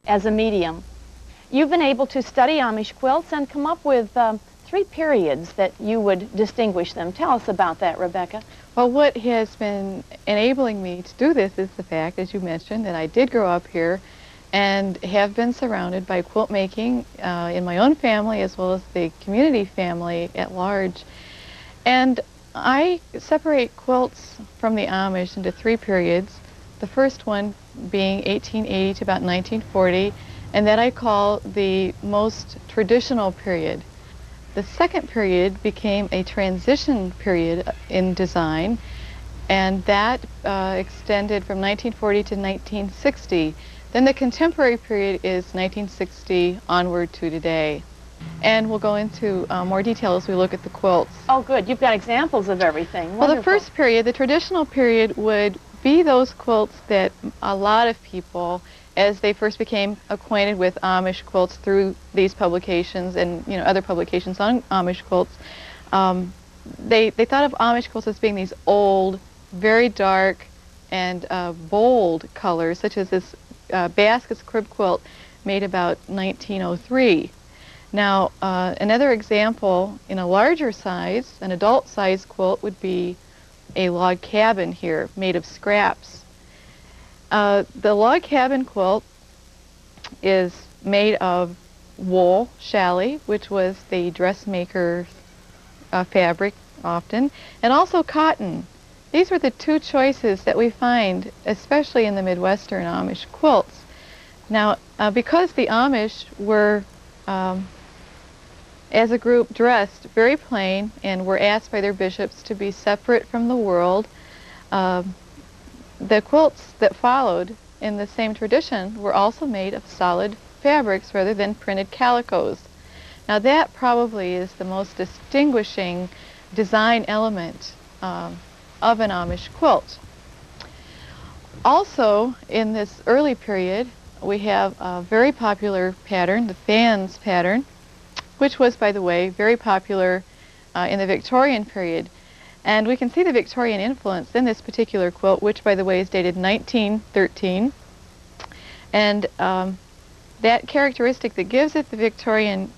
as a medium. You've been able to study Amish quilts and come up with 3 periods that you would distinguish them. Tell us about that, Rebecca. Well, what has been enabling me to do this is the fact, as you mentioned, that I did grow up here and have been surrounded by quilt making in my own family as well as the community family at large. And I separate quilts from the Amish into 3 periods, the first one being 1880 to about 1940, and that I call the most traditional period. The second period became a transition period in design, and that extended from 1940 to 1960. Then the contemporary period is 1960 onward to today. And we'll go into more detail as we look at the quilts. Oh, good. You've got examples of everything. Well, Wonderful. the first period, the traditional period, would be those quilts that a lot of people, as they first became acquainted with Amish quilts through these publications and other publications on Amish quilts, they thought of Amish quilts as being these old, very dark and bold colors, such as this Basquet's crib quilt made about 1903. Now, another example in a larger size, an adult size quilt, would be a log cabin here made of scraps. The log cabin quilt is made of wool challis, which was the dressmaker's fabric often, and also cotton. These were the 2 choices that we find, especially in the Midwestern Amish quilts. Now, because the Amish were, as a group, dressed very plain and were asked by their bishops to be separate from the world, the quilts that followed in the same tradition were also made of solid fabrics rather than printed calicos. Now that probably is the most distinguishing design element of an Amish quilt. Also, in this early period, we have a very popular pattern, the fans pattern, which was, by the way, very popular in the Victorian period. And we can see the Victorian influence in this particular quilt, which, by the way, is dated 1913. And that characteristic that gives it the Victorian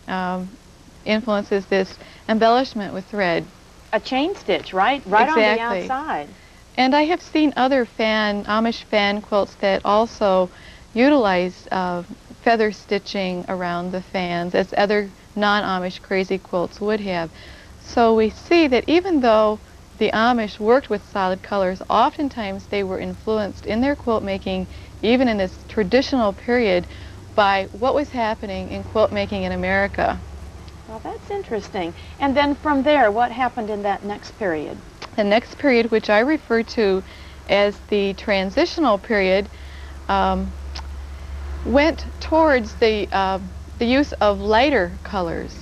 influence is this embellishment with thread. A chain stitch, right? Right Exactly. on the outside. And I have seen other Amish fan quilts that also utilize feather stitching around the fans, as other non-Amish crazy quilts would have. So we see that even though the Amish worked with solid colors, oftentimes they were influenced in their quilt making, even in this traditional period, by what was happening in quilt making in America. Well, that's interesting. And then from there, what happened in that next period? The next period, which I refer to as the transitional period, went towards the use of lighter colors,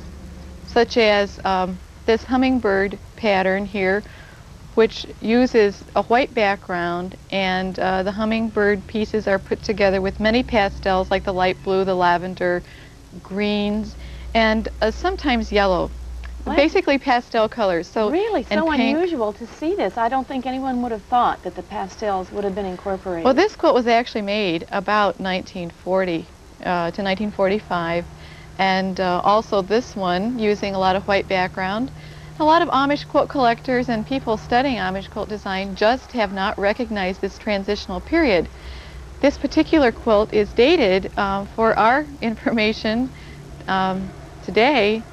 such as this hummingbird pattern here, which uses a white background, and the hummingbird pieces are put together with many pastels like the light blue, the lavender, greens, and sometimes yellow. What? Basically pastel colors. So really, so pink. unusual to see this. I don't think anyone would have thought that the pastels would have been incorporated. Well, this quilt was actually made about 1940 to 1945, and also this one using a lot of white background. A lot of Amish quilt collectors and people studying Amish quilt design just have not recognized this transitional period. This particular quilt is dated, for our information today,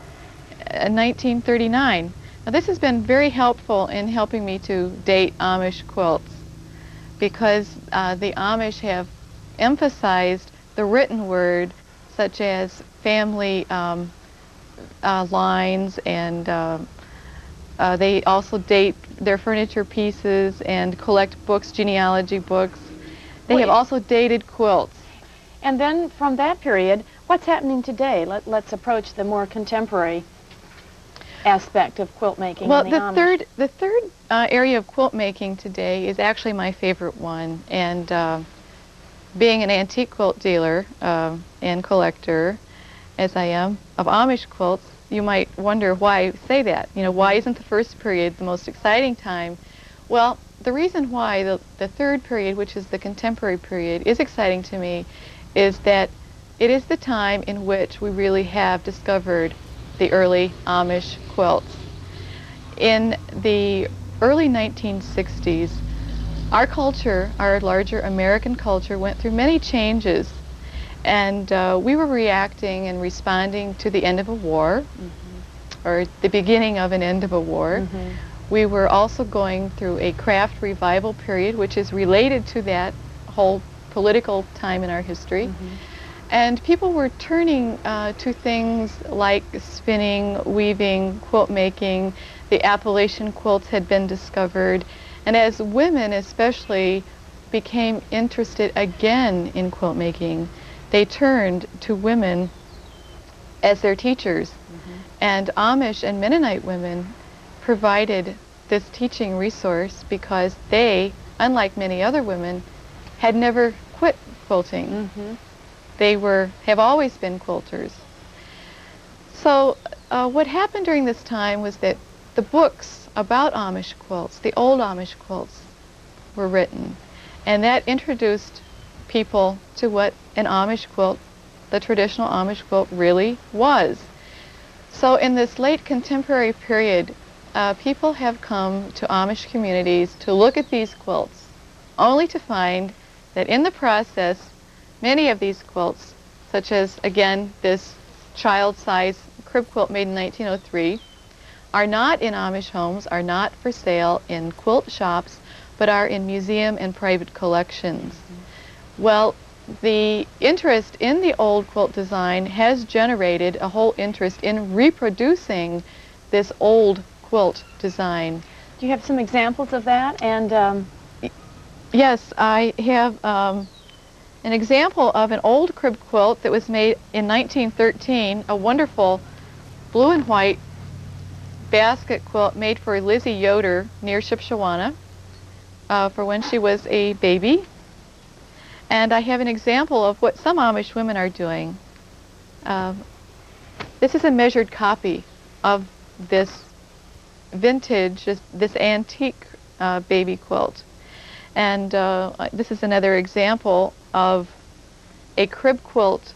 1939. Now this has been very helpful in helping me to date Amish quilts, because the Amish have emphasized the written word, such as family lines, and they also date their furniture pieces and collect books, genealogy books. They have also dated quilts. And then from that period, what's happening today? Let's approach the more contemporary aspect of quilt making. Well, in the Amish. the third area of quilt making today is actually my favorite one, and being an antique quilt dealer and collector, as I am, of Amish quilts, you might wonder why I say that. You know, why isn't the first period the most exciting time? Well, the reason why the third period, which is the contemporary period, is exciting to me is that it is the time in which we really have discovered the early Amish quilts. In the early 1960s, our culture, our larger American culture, went through many changes, and we were reacting and responding to the end of a war, or the beginning of an end of a war. We were also going through a craft revival period, which is related to that whole political time in our history. And people were turning to things like spinning, weaving, quilt making. The Appalachian quilts had been discovered. And as women especially became interested again in quilt making, they turned to women as their teachers. And Amish and Mennonite women provided this teaching resource because they, unlike many other women, had never quit quilting. They have always been quilters. So what happened during this time was that the books about Amish quilts, the old Amish quilts, were written. And that introduced people to what an Amish quilt, the traditional Amish quilt, really was. So in this late contemporary period, people have come to Amish communities to look at these quilts, only to find that in the process, many of these quilts, such as, again, this child-size crib quilt made in 1903, are not in Amish homes, are not for sale in quilt shops, but are in museum and private collections. Well, the interest in the old quilt design has generated a whole interest in reproducing this old quilt design. Do you have some examples of that? And yes, I have an example of an old crib quilt that was made in 1913, a wonderful blue and white basket quilt made for Lizzie Yoder near Shipshewana for when she was a baby. And I have an example of what some Amish women are doing. This is a measured copy of this vintage, this antique baby quilt. And this is another example of a crib quilt.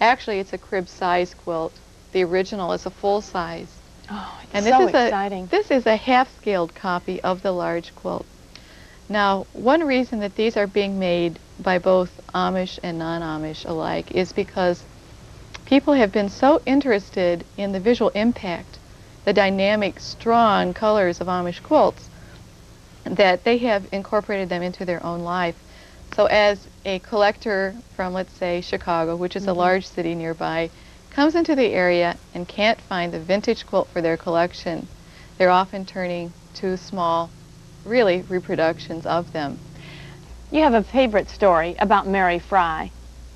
Actually, it's a crib size quilt. The original is a full size. oh, it's And so exciting. This is a half-scaled copy of the large quilt. Now, one reason that these are being made by both Amish and non-Amish alike is because people have been so interested in the visual impact, the dynamic, strong colors of Amish quilts, that they have incorporated them into their own life. So as a collector from, let's say, Chicago, which is a large city nearby, comes into the area and can't find the vintage quilt for their collection, they're often turning to small, really, reproductions of them. You have a favorite story about Mary Fry.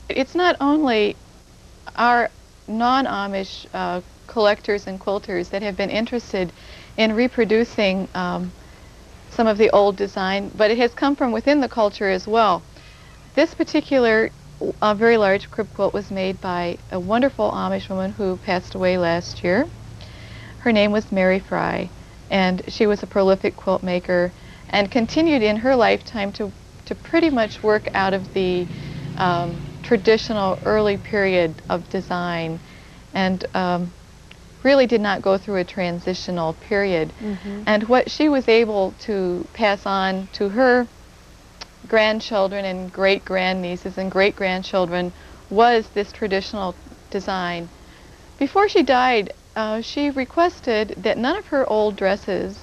It's not only our non-Amish collectors and quilters that have been interested in reproducing some of the old design, but it has come from within the culture as well. This particular very large crib quilt was made by a wonderful Amish woman who passed away last year. Her name was Mary Fry, and she was a prolific quilt maker and continued in her lifetime to pretty much work out of the traditional early period of design, and really did not go through a transitional period. And what she was able to pass on to her grandchildren and great-grandnieces and great-grandchildren was this traditional design. Before she died, she requested that none of her old dresses,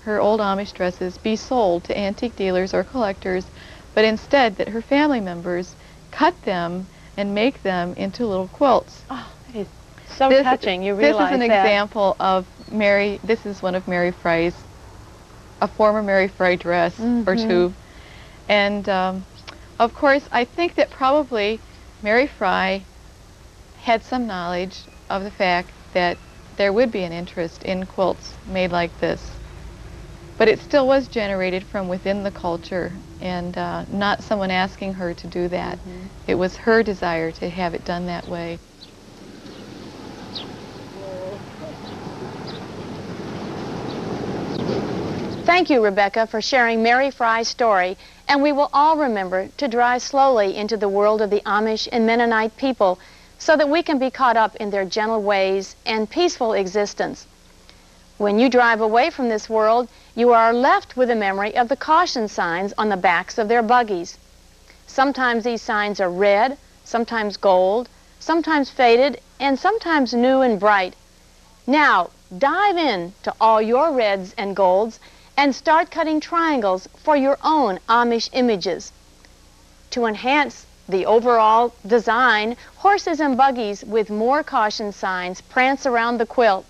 her old Amish dresses, be sold to antique dealers or collectors, but instead that her family members cut them and make them into little quilts. Oh, that is so touching. You realize this is an example of Mary. This is one of Mary Fry's, a former Mary Fry dress or two. And of course, I think that probably Mary Fry had some knowledge of the fact that there would be an interest in quilts made like this. But it still was generated from within the culture, and not someone asking her to do that. It was her desire to have it done that way. Thank you, Rebecca, for sharing Mary Fry's story, and we will all remember to drive slowly into the world of the Amish and Mennonite people so that we can be caught up in their gentle ways and peaceful existence. When you drive away from this world, you are left with a memory of the caution signs on the backs of their buggies. Sometimes these signs are red, sometimes gold, sometimes faded, and sometimes new and bright. Now, dive in to all your reds and golds and start cutting triangles for your own Amish images. To enhance the overall design, horses and buggies with more caution signs prance around the quilt.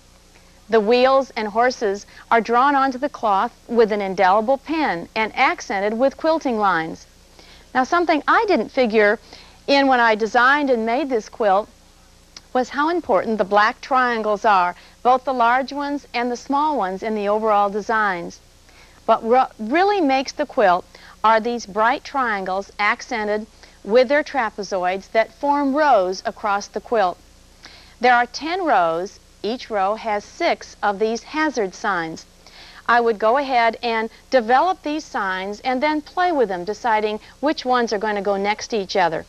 The wheels and horses are drawn onto the cloth with an indelible pen and accented with quilting lines. Now, something I didn't figure in when I designed and made this quilt was how important the black triangles are, both the large ones and the small ones in the overall designs. What really makes the quilt are these bright triangles accented with their trapezoids that form rows across the quilt. There are 10 rows. Each row has 6 of these hazard signs. I would go ahead and develop these signs and then play with them, deciding which ones are going to go next to each other.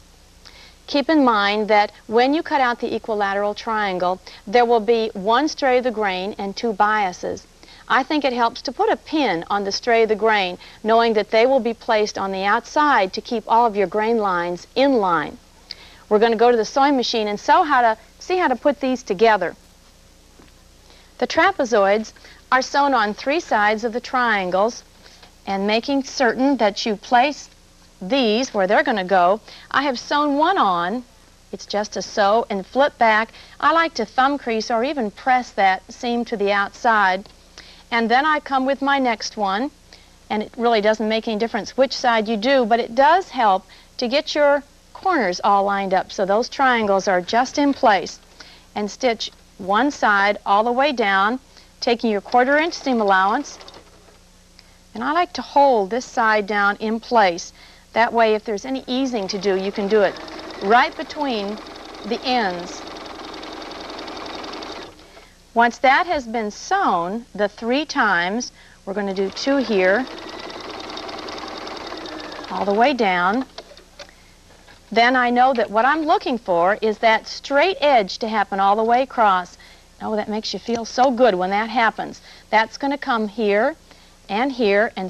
Keep in mind that when you cut out the equilateral triangle, there will be 1 stray of the grain and 2 biases. I think it helps to put a pin on the stray of the grain, knowing that they will be placed on the outside to keep all of your grain lines in line. We're going to go to the sewing machine and see how to put these together. The trapezoids are sewn on 3 sides of the triangles, and making certain that you place these where they're going to go, I have sewn one on. It's just a sew and flip back. I like to thumb crease or even press that seam to the outside. And then I come with my next one, and it really doesn't make any difference which side you do, but it does help to get your corners all lined up so those triangles are just in place. And stitch one side all the way down, taking your 1/4 inch seam allowance. And I like to hold this side down in place. That way, if there's any easing to do, you can do it right between the ends. Once that has been sewn the 3 times, we're going to do 2 here, all the way down. Then I know that what I'm looking for is that straight edge to happen all the way across. Oh, that makes you feel so good when that happens. That's going to come here and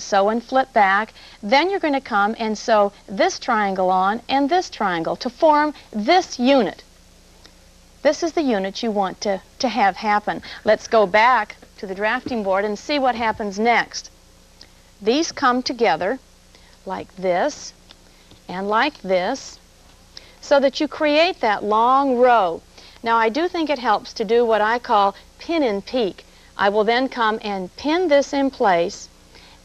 sew and flip back. Then you're going to come and sew this triangle on and this triangle to form this unit. This is the unit you want to have happen. Let's go back to the drafting board and see what happens next. These come together like this and like this so that you create that long row. Now, I do think it helps to do what I call pin and peek. I will then come and pin this in place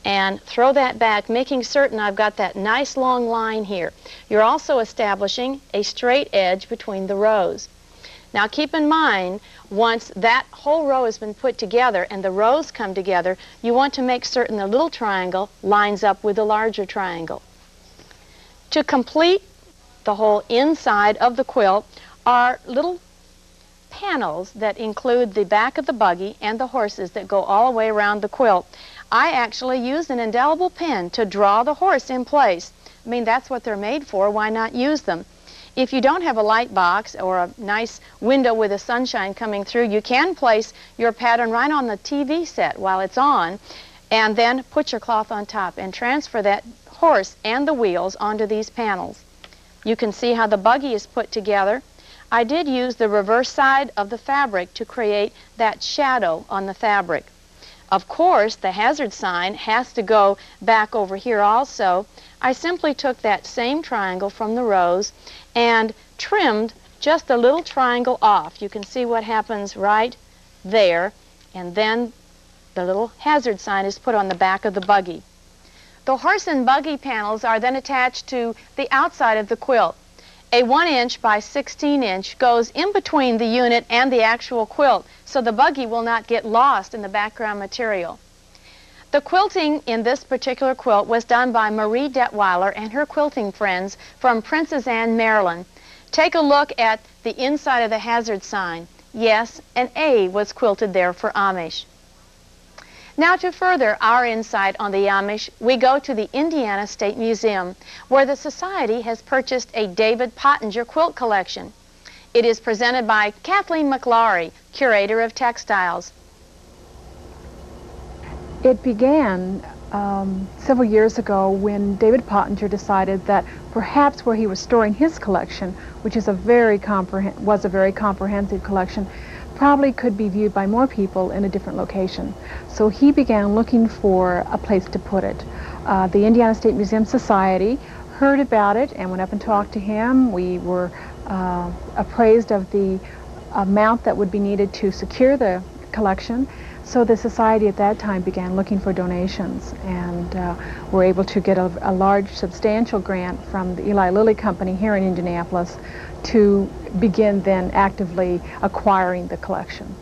and throw that back, making certain I've got that nice long line here. You're also establishing a straight edge between the rows. Now, keep in mind, once that whole row has been put together and the rows come together, you want to make certain the little triangle lines up with the larger triangle. To complete the whole inside of the quilt are little panels that include the back of the buggy and the horses that go all the way around the quilt. I actually used an indelible pen to draw the horse in place. I mean, that's what they're made for. Why not use them? If you don't have a light box or a nice window with the sunshine coming through, you can place your pattern right on the TV set while it's on, and then put your cloth on top and transfer that horse and the wheels onto these panels. You can see how the buggy is put together. I did use the reverse side of the fabric to create that shadow on the fabric. Of course, the hazard sign has to go back over here also. I simply took that same triangle from the rows and trimmed just a little triangle off. You can see what happens right there, and then the little hazard sign is put on the back of the buggy. The horse and buggy panels are then attached to the outside of the quilt. A 1 inch by 16 inch goes in between the unit and the actual quilt, so the buggy will not get lost in the background material. The quilting in this particular quilt was done by Marie Detweiler and her quilting friends from Princess Anne, Maryland. Take a look at the inside of the hazard sign. Yes, an A was quilted there for Amish. Now, to further our insight on the Amish, we go to the Indiana State Museum, where the Society has purchased a David Pottinger quilt collection. It is presented by Kathleen McLaury, Curator of Textiles. It began several years ago when David Pottinger decided that perhaps where he was storing his collection, which is was a very comprehensive collection, probably could be viewed by more people in a different location. So he began looking for a place to put it. The Indiana State Museum Society heard about it and went up and talked to him. We were appraised of the amount that would be needed to secure the collection. So the Society at that time began looking for donations, and were able to get a large, substantial grant from the Eli Lilly Company here in Indianapolis to begin then actively acquiring the collection.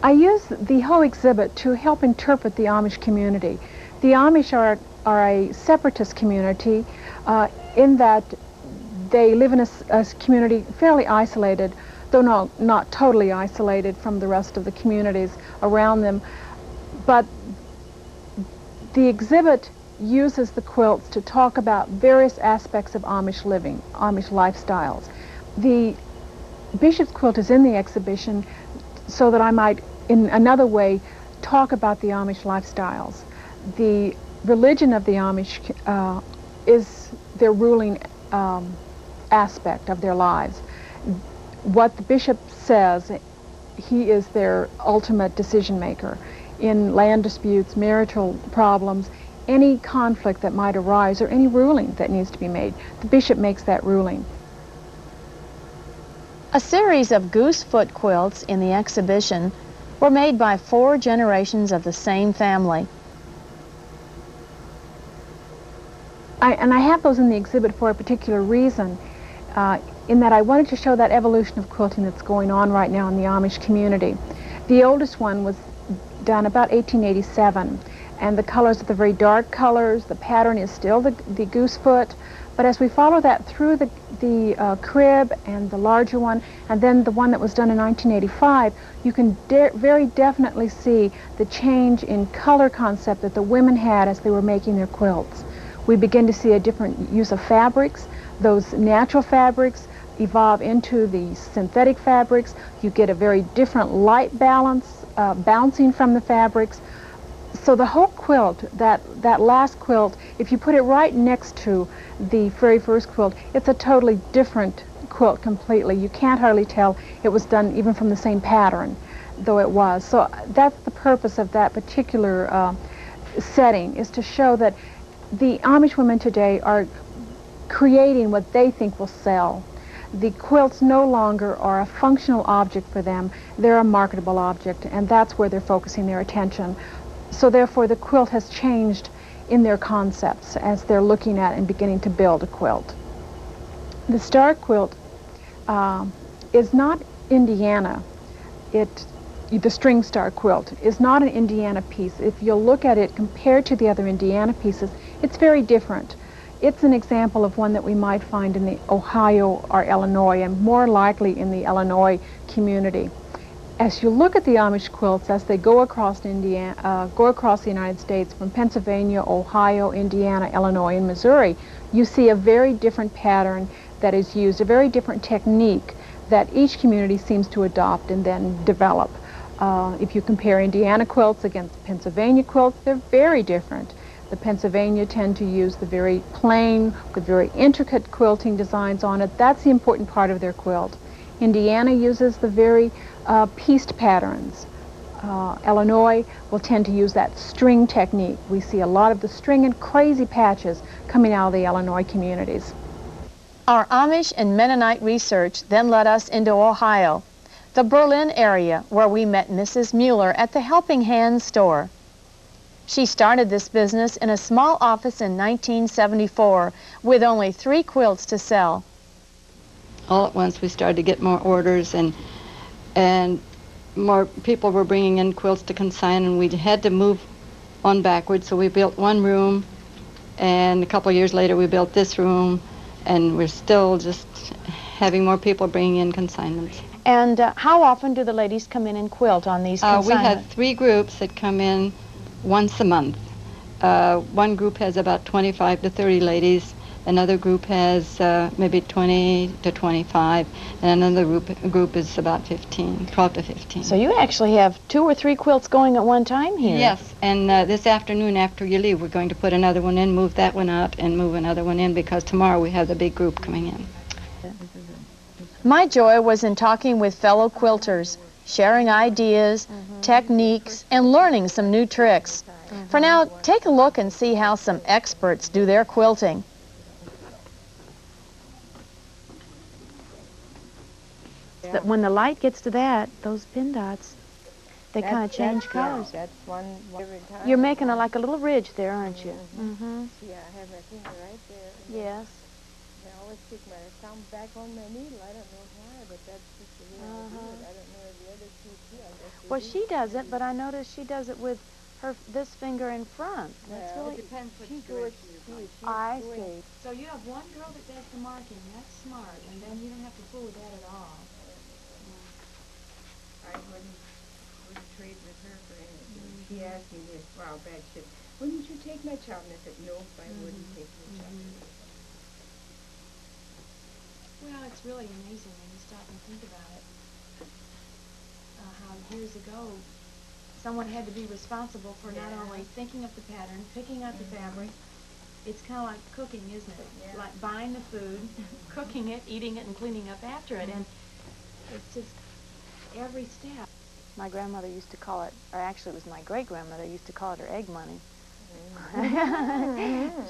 I use the whole exhibit to help interpret the Amish community. The Amish are a separatist community in that they live in a community fairly isolated, though not totally isolated from the rest of the communities around them. But the exhibit uses the quilts to talk about various aspects of Amish living, Amish lifestyles. The bishop's quilt is in the exhibition so that I might, in another way, talk about the Amish lifestyles. The religion of the Amish is their ruling aspect of their lives. What the bishop says, he is their ultimate decision maker in land disputes, marital problems, any conflict that might arise, or any ruling that needs to be made. The bishop makes that ruling. A series of goosefoot quilts in the exhibition were made by 4 generations of the same family. I have those in the exhibit for a particular reason, in that I wanted to show that evolution of quilting that's going on right now in the Amish community. The oldest one was done about 1887, and the colors are the very dark colors. The pattern is still the goosefoot, but as we follow that through the crib and the larger one, and then the one that was done in 1985, you can very definitely see the change in color concept that the women had as they were making their quilts. We begin to see a different use of fabrics. Those natural fabrics evolve into the synthetic fabrics. You get a very different light balance bouncing from the fabrics. So the whole quilt, that last quilt, if you put it right next to the very first quilt, it's a totally different quilt completely. You can't hardly tell it was done even from the same pattern, though it was. So that's the purpose of that particular setting, is to show that the Amish women today are creating what they think will sell. The quilts no longer are a functional object for them. They're a marketable object, and that's where they're focusing their attention. So therefore the quilt has changed in their concepts as they're looking at and beginning to build a quilt. The star quilt is not Indiana. The string star quilt is not an Indiana piece. If you'll look at it compared to the other Indiana pieces, it's very different. It's an example of one that we might find in the Ohio or Illinois, and more likely in the Illinois community. As you look at the Amish quilts as they go across the United States from Pennsylvania, Ohio, Indiana, Illinois, and Missouri, you see a very different pattern that is used, a very different technique that each community seems to adopt and then develop. If you compare Indiana quilts against Pennsylvania quilts, they're very different. The Pennsylvania tend to use the very plain, with very intricate quilting designs on it. That's the important part of their quilt. Indiana uses the very pieced patterns. Illinois will tend to use that string technique. We see a lot of the string and crazy patches coming out of the Illinois communities. Our Amish and Mennonite research then led us into Ohio, the Berlin area, where we met Mrs. Mueller at the Helping Hands store. She started this business in a small office in 1974 with only 3 quilts to sell. All at once we started to get more orders, and more people were bringing in quilts to consign, and we had to move on backwards. So we built one room, and a couple of years later we built this room, and we're still just having more people bringing in consignments. And how often do the ladies come in and quilt on these consignments? We had 3 groups that come in once a month. One group has about 25 to 30 ladies. Another group has maybe 20 to 25, and another group is about 12 to 15. So you actually have 2 or 3 quilts going at one time here. Yes, and this afternoon after you leave, we're going to put another one in, move that one out, and move another one in, because tomorrow we have the big group coming in. My joy was in talking with fellow quilters, sharing ideas, techniques, and learning some new tricks. For now, take a look and see how some experts do their quilting. That when the light gets to that, those pin dots, they kind of change colors. That's one every time. You're making like a little ridge there, aren't you? Yeah, I have my finger right there. Yes. I always stick my thumb back on my needle. I don't know why, but that's just the way I do it. I don't know if the other two do. I guess they Well, do. she does it, but I notice she does it with this finger in front. That's Well, really. it depends which direction you're going. I see. So you have one girl that does the marking. That's smart, and then you don't have to fool with that at all. I wouldn't trade with her for anything. She asked me this a while back, she said, wouldn't you take my job? And I said, no, I wouldn't take your job. Well, it's really amazing when you stop and think about it. How years ago, someone had to be responsible for not only thinking up the pattern, picking out the fabric. It's kind of like cooking, isn't it? Yeah. Like buying the food, cooking it, eating it, and cleaning up after it. And it's just every step. My grandmother used to call it, or actually it was my great-grandmother used to call it her egg money.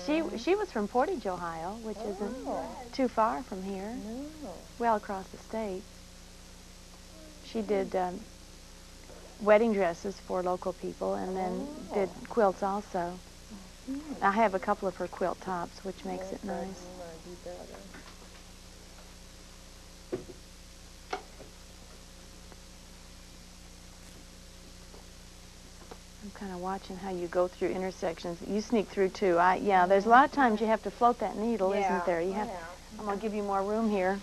She was from Portage, Ohio, which isn't too far from here. Well across the state. She did wedding dresses for local people, and then did quilts also. I have a couple of her quilt tops, which makes it nice. I'm kind of watching how you go through intersections. You sneak through too. Yeah, there's a lot of times you have to float that needle, isn't there? You have. I'm going to give you more room here.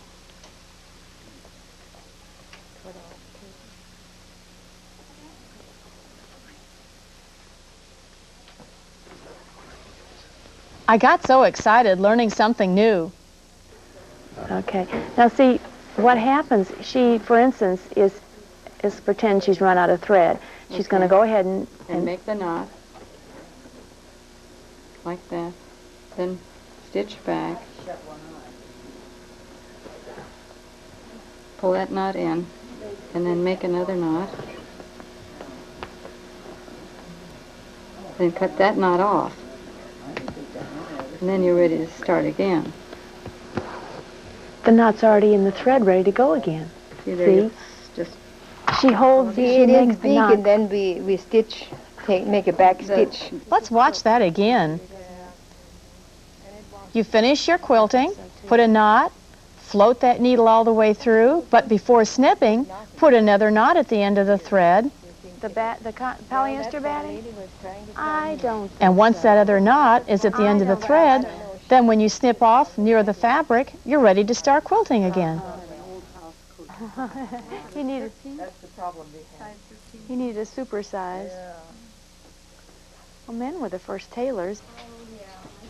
I got so excited learning something new. Okay. Now see, what happens, she, for instance, is pretend she's run out of thread. She's going to go ahead and make the knot like that. Then stitch back. Pull that knot in, and then make another knot. Then cut that knot off. And then you're ready to start again. the knot's already in the thread, ready to go again. See? Just she holds, See, she it is makes the big, knot. and then we stitch, make a back stitch. Let's watch that again. You finish your quilting, put a knot, float that needle all the way through, but before snipping, put another knot at the end of the thread. The polyester batting? I don't. And once that other knot is at the end of the thread, then when you snip off near the fabric, you're ready to start quilting again. He needed. That's the problem we have. He needed a super size. Well, men were the first tailors.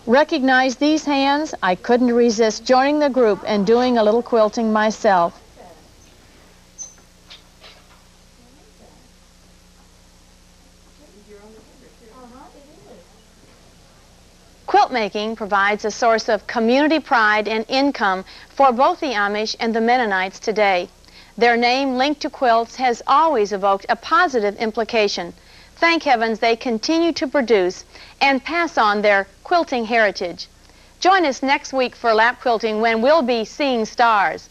Recognize these hands? I couldn't resist joining the group and doing a little quilting myself. Quilt making provides a source of community pride and income for both the Amish and the Mennonites today. Their name linked to quilts has always evoked a positive implication. Thank heavens they continue to produce and pass on their quilting heritage. Join us next week for lap quilting when we'll be seeing stars.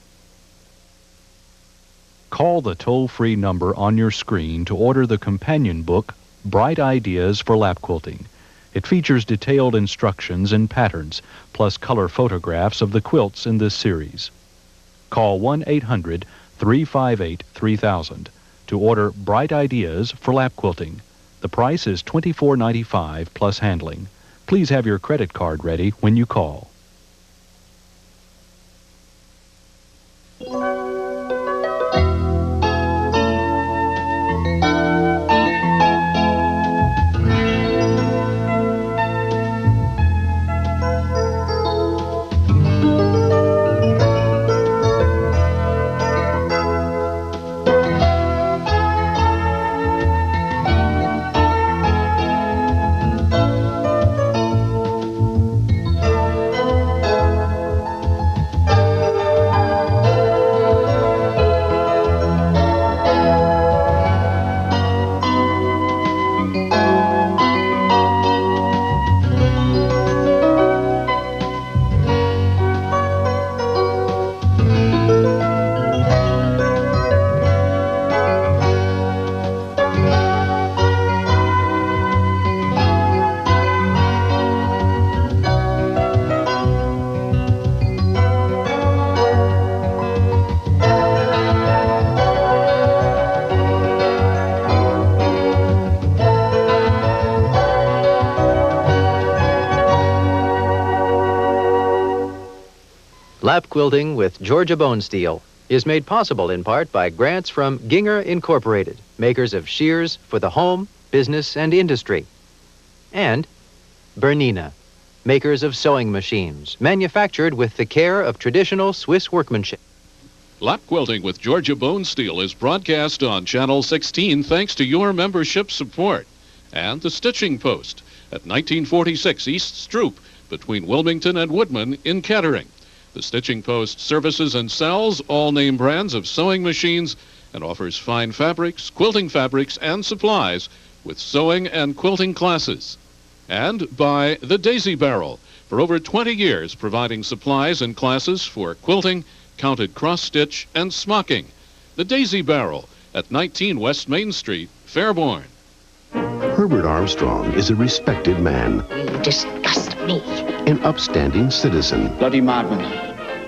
Call the toll-free number on your screen to order the companion book, Bright Ideas for Lap Quilting. It features detailed instructions and patterns, plus color photographs of the quilts in this series. Call 1-800-358-3000 to order Bright Ideas for Lap Quilting. The price is $24.95 plus handling. Please have your credit card ready when you call. Lap Quilting with Georgia Bone Steel is made possible in part by grants from Ginger Incorporated, makers of shears for the home, business, and industry. And Bernina, makers of sewing machines, manufactured with the care of traditional Swiss workmanship. Lap Quilting with Georgia Bone Steel is broadcast on Channel 16 thanks to your membership support. And the Stitching Post at 1946 East Stroop between Wilmington and Woodman in Kettering. The Stitching Post services and sells all name brands of sewing machines and offers fine fabrics, quilting fabrics, and supplies with sewing and quilting classes. And by the Daisy Barrel, for over 20 years providing supplies and classes for quilting, counted cross-stitch, and smocking. The Daisy Barrel at 19 West Main Street, Fairborn. Herbert Armstrong is a respected man. You disgust me. An upstanding citizen. Bloody madman.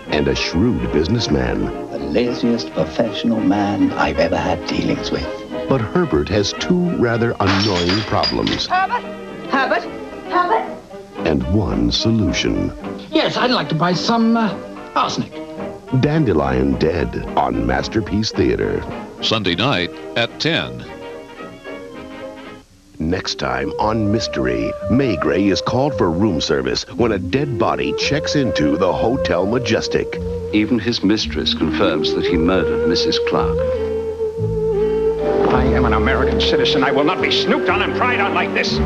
And a shrewd businessman. The laziest professional man I've ever had dealings with. But Herbert has two rather annoying problems. Herbert? Herbert? Herbert? And one solution. Yes, I'd like to buy some arsenic. Dandelion Dead on Masterpiece Theater. Sunday night at 10. Next time on Mystery, May Gray is called for room service when a dead body checks into the Hotel Majestic. Even his mistress confirms that he murdered Mrs. Clark. I am an American citizen. I will not be snooped on and pried on like this. He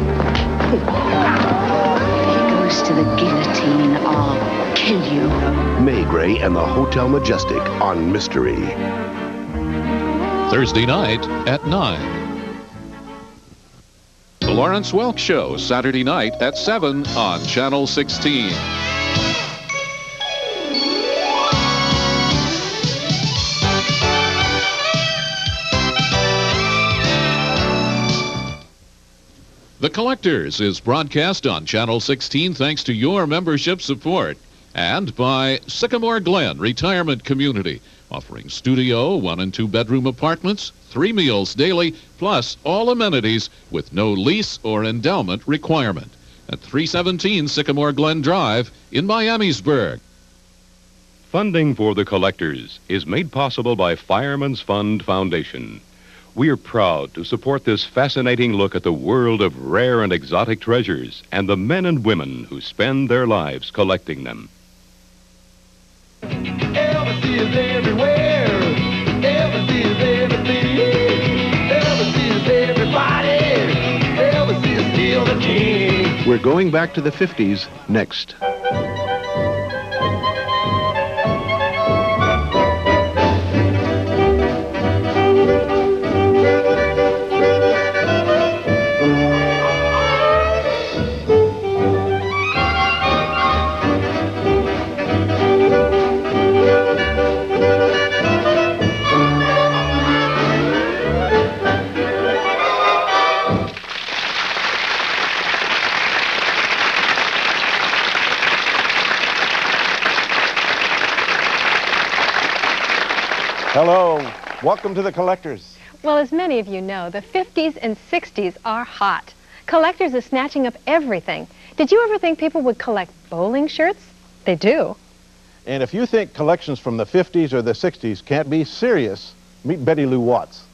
goes to the guillotine. I'll kill you. May Gray and the Hotel Majestic on Mystery. Thursday night at 9. The Lawrence Welk Show, Saturday night at 7 on Channel 16. The Collectors is broadcast on Channel 16 thanks to your membership support and by Sycamore Glen Retirement Community, offering studio, 1- and 2-bedroom apartments, 3 meals daily, plus all amenities with no lease or endowment requirement at 317 Sycamore Glen Drive in Miamisburg. Funding for The Collectors is made possible by Fireman's Fund Foundation. We are proud to support this fascinating look at the world of rare and exotic treasures and the men and women who spend their lives collecting them. Elvis is everywhere. Elvis is everything. Elvis is everybody. Elvis is still the king. We're going back to the 50s next. Hello, welcome to The Collectors. Well, as many of you know, the 50s and 60s are hot. Collectors are snatching up everything. Did you ever think people would collect bowling shirts? They do. And if you think collections from the 50s or the 60s can't be serious, meet Betty Lou Watts.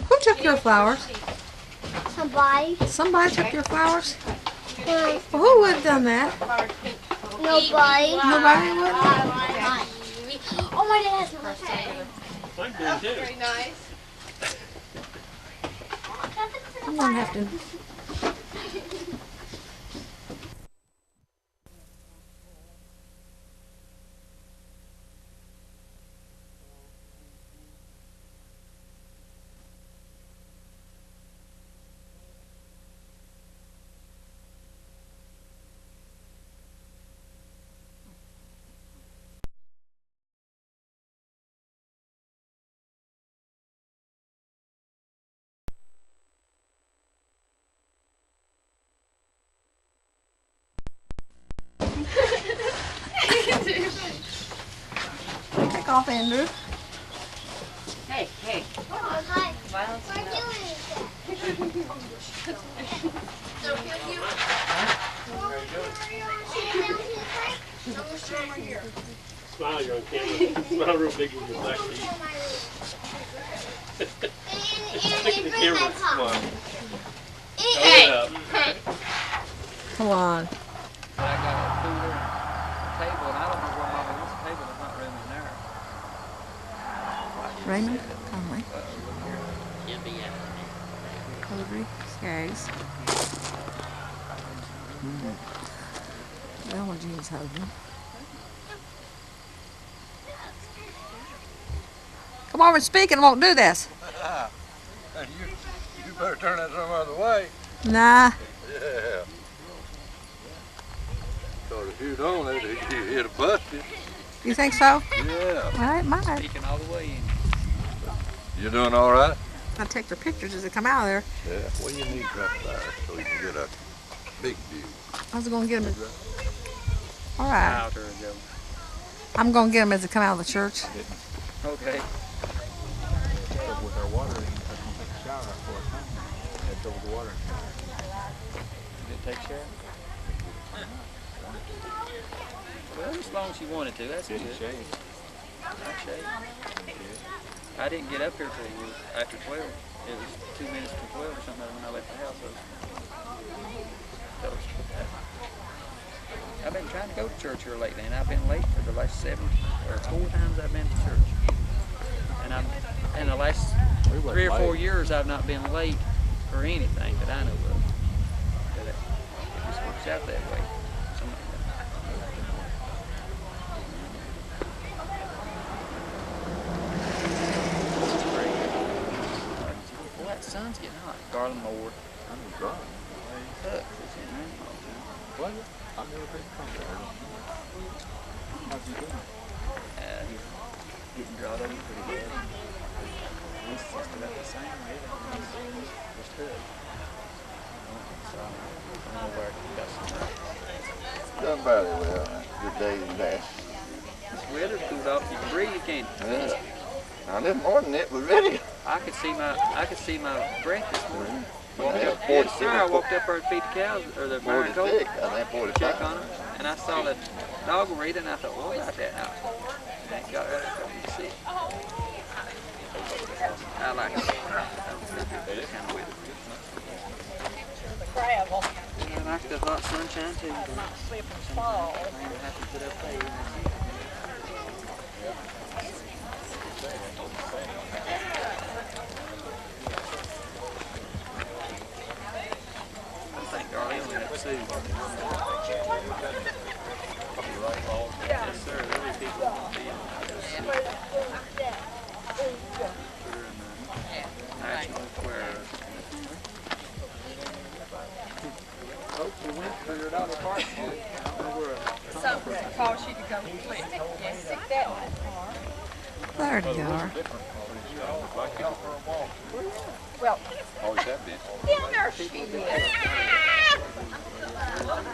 Who took your flowers? Somebody. Somebody took your flowers? Yeah. Well, who would have done that? Nobody. Nobody would? Oh, my dad has my phone. That's very nice. I'm going to have to... off, Andrew. Hey, hey. Hi. We're doing Smile, you're on camera. Smile real big with your black teeth. Stick to the camera and smile. Hey! Come on. I got a cooler and table, and I don't know where Mama wants a table. There's not room in there. Raymond Conley. Cody Skaggs. Ellen Jean's husband. Come over and speak and won't do this. You better turn that some other way. Nah. Yeah. Because if you don't, it'll bust you. You think so? Yeah. Well, it might. Speaking all the way in. You doing all right? I'll take their pictures as they come out of there. Yeah. Well, you need right there so you can get a big view. I was going to get them. All right. Louder ago. I'm going to get them as they come out of the church. Okay. With our water, I'm going to take a shower before I come. Head over the water. Did it take a shower? Well, as long as you wanted to, that's good. Shave. I shaved. I didn't get up here till after 12. It was 2 minutes to 12 or something when I left the house. I've been trying to go to church here lately, and I've been late for the last 4 times I've been to church. And in the last 3 or 4 years, I've not been late for anything that I know of. But it just works out that way. Well, that sun's getting hot. Garland Moore. I'm dry. What? I've never been from there. How's he doing? He's getting drawed over pretty good. He's just about the same, really. He's just hooked. So I don't know where he got some. Done very well. Good day today. This weather's cooled off. You can breathe, can't you? Yeah. Now this morning it was ready. I could see my breath this morning. I walked up there to feed the cows, or the barn goat, check on them, and I saw the dog read, and I thought, what about that now? And it got right up to see it. I like it. This kind of weather. Travel. I like the hot sunshine too. Not slip and fall. I have to put up there. Yes, sir. Really people want to be in National Square. Folks, we went to your daughter's party. Something to cause you to go quick. Yes, stick that in the car. There you are. Well, always have been. Yeah, there she is. Garland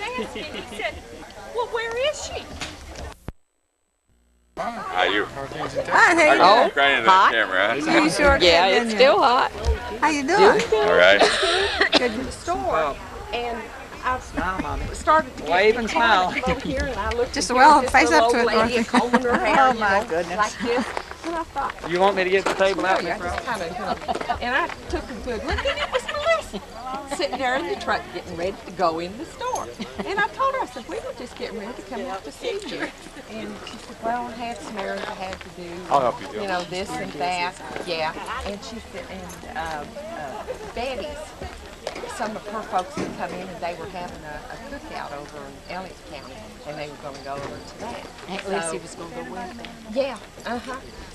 asked me, he said, well, where is she? How you? Hi, how you I doing? got into that camera. Huh? You sure Yeah, did, it's didn't still you? hot. How you doing? All right. Good to the store, and I started to Wave and smile. over here, and I looked Just at well, this face little up to old it, lady Dorothy. combing her hair, Oh, you my know, goodness. like this. And I thought, You want me to get the table out? I just kind of, and I took a good look, and it was Melissa sitting there in the truck getting ready to go in the store. And I told her, I said, we were just getting ready to come out to see you. And she said, well, I had some errands I had to do. I'll help you, Joe. You know, this and that. Yeah. And she said, and Betty's, some of her folks had come in and they were having a cookout over in Elliott County, and they were going to go over to that. Aunt Lucy was going to go with them. Yeah,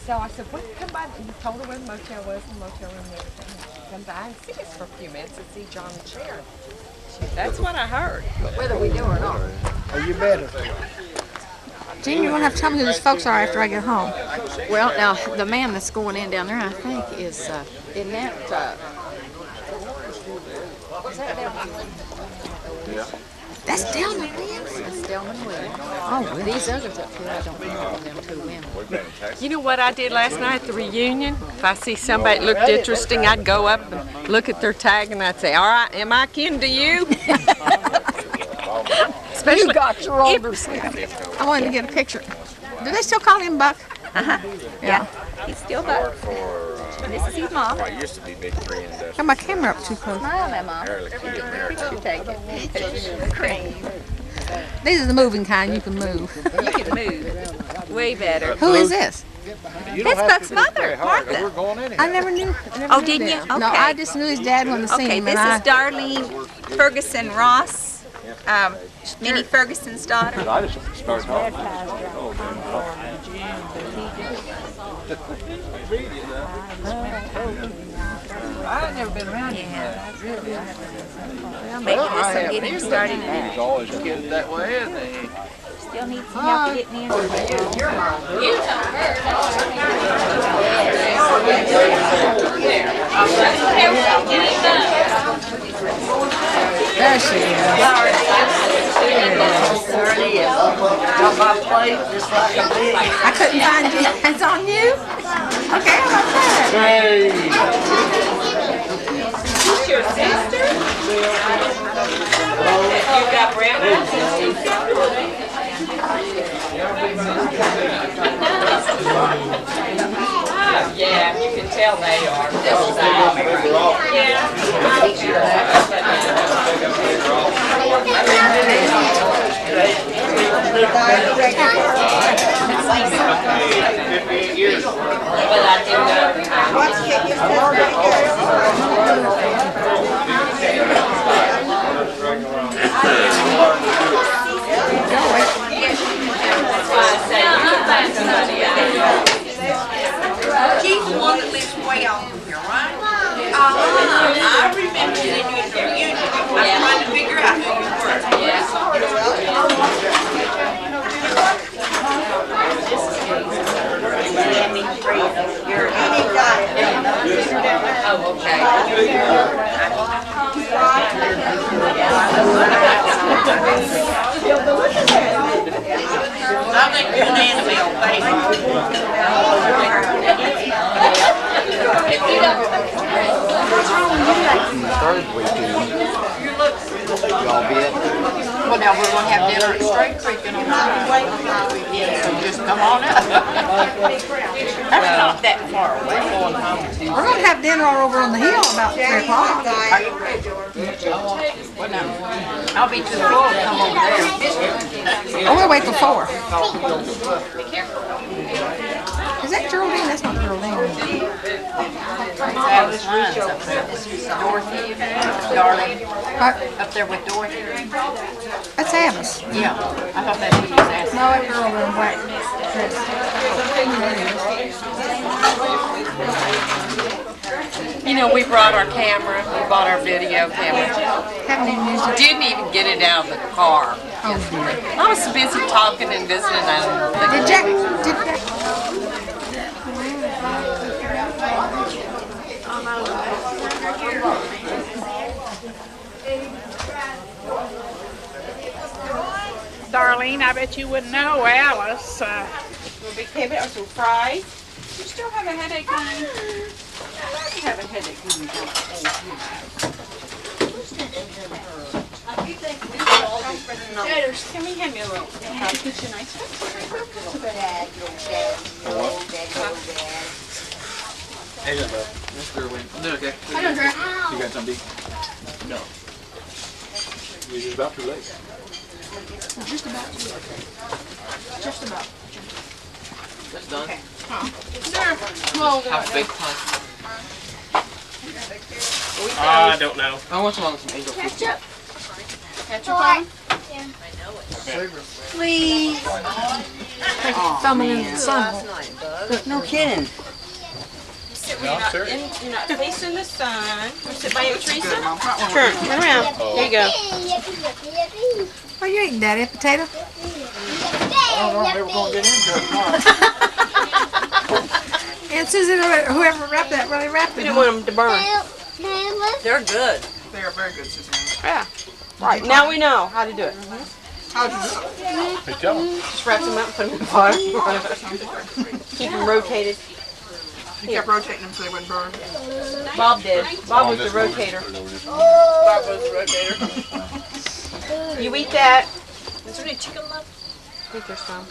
So I said, well, come by. And he told her where the motel was, and the motel room and everything. And come by and see us for a few minutes and see John and Sharon. That's what I heard, whether we do or not. Oh, you better. Gene, you're going to have to tell me who these folks are after I get home. Well, now, the man that's going in down there, I think, is, isn't that, Is that down? Yeah. That's Delma Williams. That's Delman Williams. Oh, really? These others up here, I don't know them two women. You know what I did last night at the reunion? If I see somebody that looked interesting, I'd go up and look at their tag and I'd say, all right, am I kin to you? Especially you got your older I wanted to get a picture. Do they still call him Buck? Yeah. He's still Buck. This is his mom. I used to be big tree and Got my camera up too close. Smile at Mom. you take it. These are the moving kind. You can move. You can move. Way better. Who is this? It's Buck's mother, Martha. I never knew. Oh, didn't you? Okay. No, I just knew his dad when I seen Okay, him. this and is Darlene Ferguson Ross, Minnie Ferguson's daughter. I just started off. I've never been around here. Well, maybe this will get him started back. He's always kidded that way, isn't he? Still needs some help getting in. Your mom. You told her. There she is. I couldn't find you. It's on you? Okay, how about that? Who's your sister? You got brown eyes? Yeah, you can tell they are. She's the one that lives way over here, right? I remember seeing you at the reunion. I was trying to figure out who you were. Oh, okay. I think you're an animal, baby. Third weekend. Y'all be at? Well, now we're going to have dinner at Straight Creek in a while. So just come on up. That's not that far away. We're going to have dinner all over on the hill about 3 o'clock. I'll be too full to come over there. Oh, we'll wait till 4. Is that Geraldine? That's not Geraldine. Dorothy, Darling, What? up there with Dorothy. That's Alice. Yeah, I thought that's who you was asking. No, that girl in white dress. You know, we brought our camera. We bought our video camera. Haven't even used it. Didn't even get it out of the car. Oh, dear. I was so busy talking and visiting. I didn't think Did Jack? Darlene, I bet you wouldn't know Alice. big cabbage or some fries. You still have a headache, honey? You have a headache when you don't Can we have you a little? Can you get you a nice one? Hey, Mr. Wayne. I'm doing okay. Hi, Andrea. You got something? No. You're just about too late. Just about. Just about. That's done. Okay. There. Well, Have a big punch. I don't know. I want some angel food. Ketchup. Ketchup on? Please. Thumbing in the sun. No kidding. No, I'm serious. You're not facing the sun. You sit by Aunt Teresa? Sure. Turn around. There you go. What are you eating, Daddy? A potato? I don't know if they were going to get into it. And Susan, whoever wrapped that, really wrapped it. We didn't want them to burn. They're good. They are very good, Susan. Yeah. Right. Now we know how to do it. How'd you do it? Hey, tell him. Just wraps them up and put them in the fire. Keep them rotated. He kept rotating them so they wouldn't burn. Bob did. Bob was the rotator. Bob was the rotator. You eat that. Is there any chicken left? I think there's some.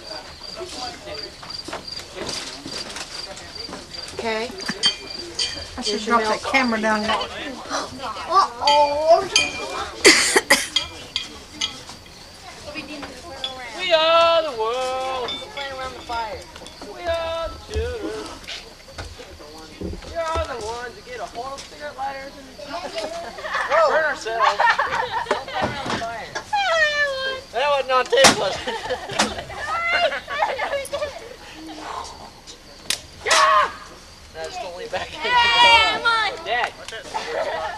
Okay. I should drop that camera down there. Uh-oh. We are the world. Playing around the fire. We are the children. We are the ones that get a hold of cigarette lighters and burn ourselves. Don't play around the fire. That wasn't on tape, was it? Yeah! That's totally back in. Come on. Dad.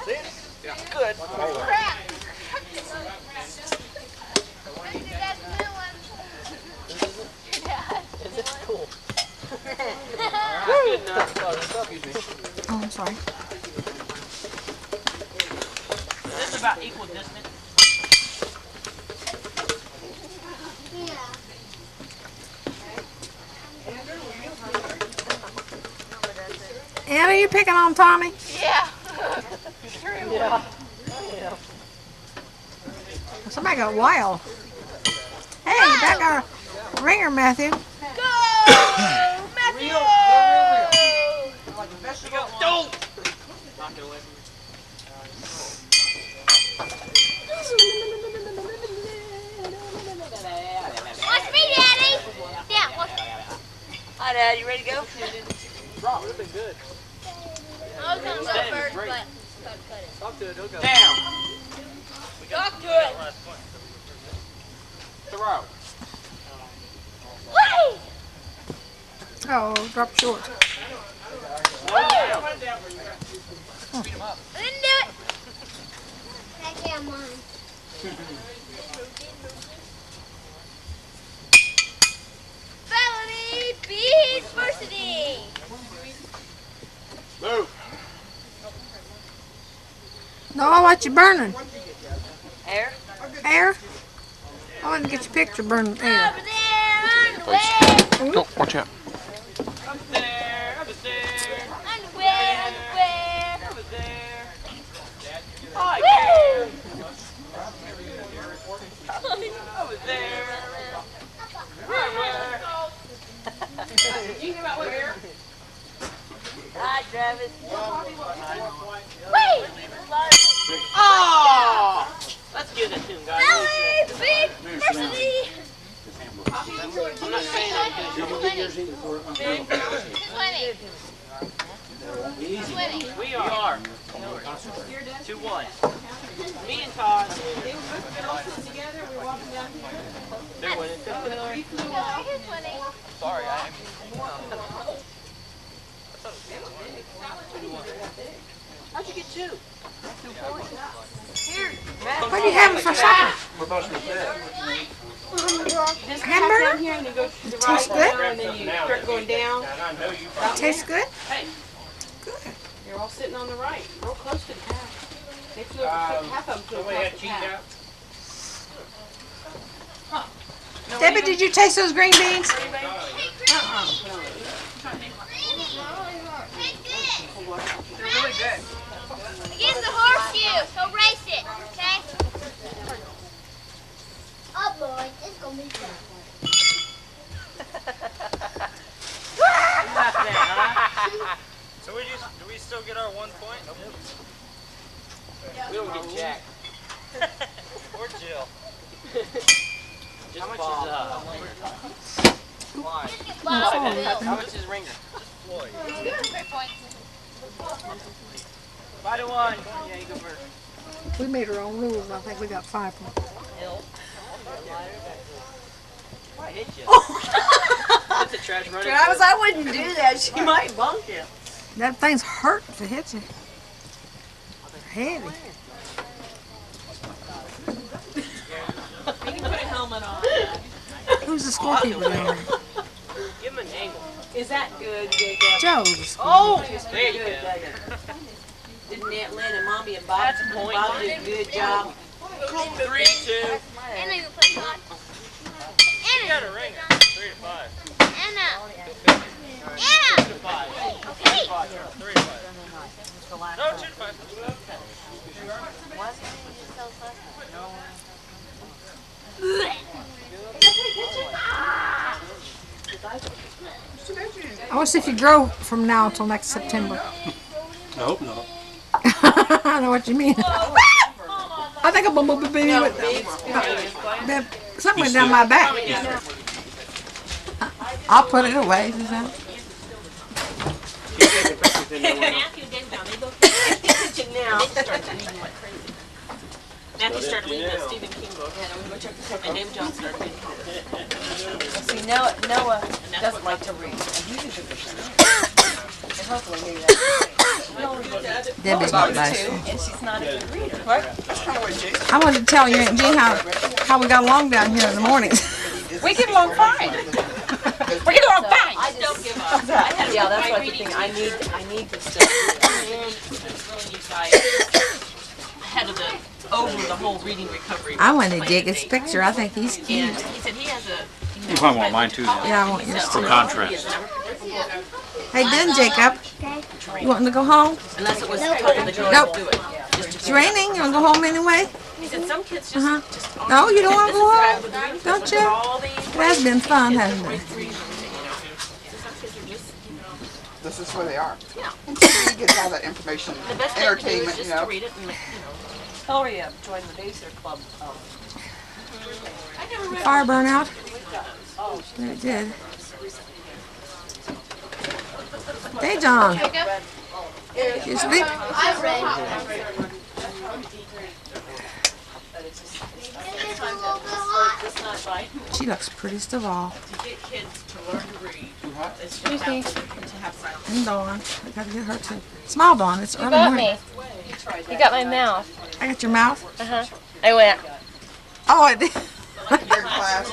See? Yeah. Good. Crap. Is it cool? Good enough. Oh, I'm sorry. This is about equal distance. Anna, are you picking on Tommy? Yeah. Yeah. Somebody got wild. Hey, you back our ringer, Matthew. Go, Matthew! Don't! Watch me, Daddy. Yeah, watch me. Hi, Dad. You ready to go? Rob, would have been good. I was gonna go first, but cut it. Talk to it. Don't go. Down. Talk to it. Throw. Wait! Oh, drop short. Down. I didn't do it. That can't mine. Felony beats varsity. Move. No, what you burning? Air. Air? I want to get your picture burning air. Over there, underwear. Oh, watch out. Up there. Up there. Underwear, underwear. Over there. Woo! Over there. Right where? Did you hear about where? Hi, Travis. Wait! Oh! Let's give that to him, guys. Felony beats varsity. I'm not saying I'm good. Who's winning? Who's winning? We are. 2-1. Me and Todd. They're winning. Who's winning? Sorry, I am. How'd you get 2? 2 points. Here. What are you having for supper? We're supposed to be fed. Hamburger? Here and you go to the Tastes right good? now and then you start going down. Tastes good? Hey. Good. You're all sitting on the right, real close to the path. They flew half of them flew across the path. Debbie, did you taste those green beans? They're really good. Get the horseshoe. Go race it, okay? Oh boy, it's gonna be fun. So do we still get our 1 point? We don't get jack. Or Jill. How much is Floyd? How much is Ringer? Just Floyd. 3 points. 5 to 1. Yeah, you go first. We made our own rules. I think we got 5 points. Hill. I hit you. That's a trash running. Travis, I wouldn't do that. She might bump you. That thing's hurt if it hits you. Heavy. You can put a helmet on. Who's the scorekeeper down there? Give him an angle. Is that good, Jacob? Joe's the scorekeeper. Oh, There you go. Didn't Aunt Lynn and Mommy and Bob, That's a point. Bob did a good job? 3-2. And even play hot. got a ringer. 3 to 5. Anna. Anna. 2 to 5. Okay. 3 to 5. No, 2 to 5. I want to see if you grow from now until next September. I hope not. I know what you mean. I think I'm a baby with something went down my back. I'll put it away. Matthew started reading that Stephen King book, and David John started reading his. See, Noah doesn't like to read, and he's a good reader. And hopefully maybe that's Debbie's not nice. and she's not a good reader. What? That's kind of what Jason. I wanted to tell you, Aunt Jean, how we got along down here in the mornings. We get along fine. We get along fine. I don't give up. Yeah, that's what the thing. I need to study. Ahead of over the whole reading recovery. I want to dig his picture. I think he's cute. And he said he has a. You probably want mine too, then. Yeah, I want yours For too. contrast. Hey, done, Jacob. You wanting to go home? Unless it was totally the Nope. do it. It's raining. You want to go home anyway? He said some kids just. No, you don't want to go home? Don't you? It has been fun, hasn't it? This is where they are. Yeah. Until you get all that information, The best thing to do is entertainment, just you know. to read it and, Hillary joined the Baser Club. Fire burn out? There it did. Hey, John. You sleep? She looks prettiest of all. To get kids to learn to read, it's Excuse me. to have silence. And Dawn. I gotta get her too. Smile, Dawn. It's You early got morning. me. You got my mouth. I got your mouth? Uh-huh. I went. Oh, I did. Your class.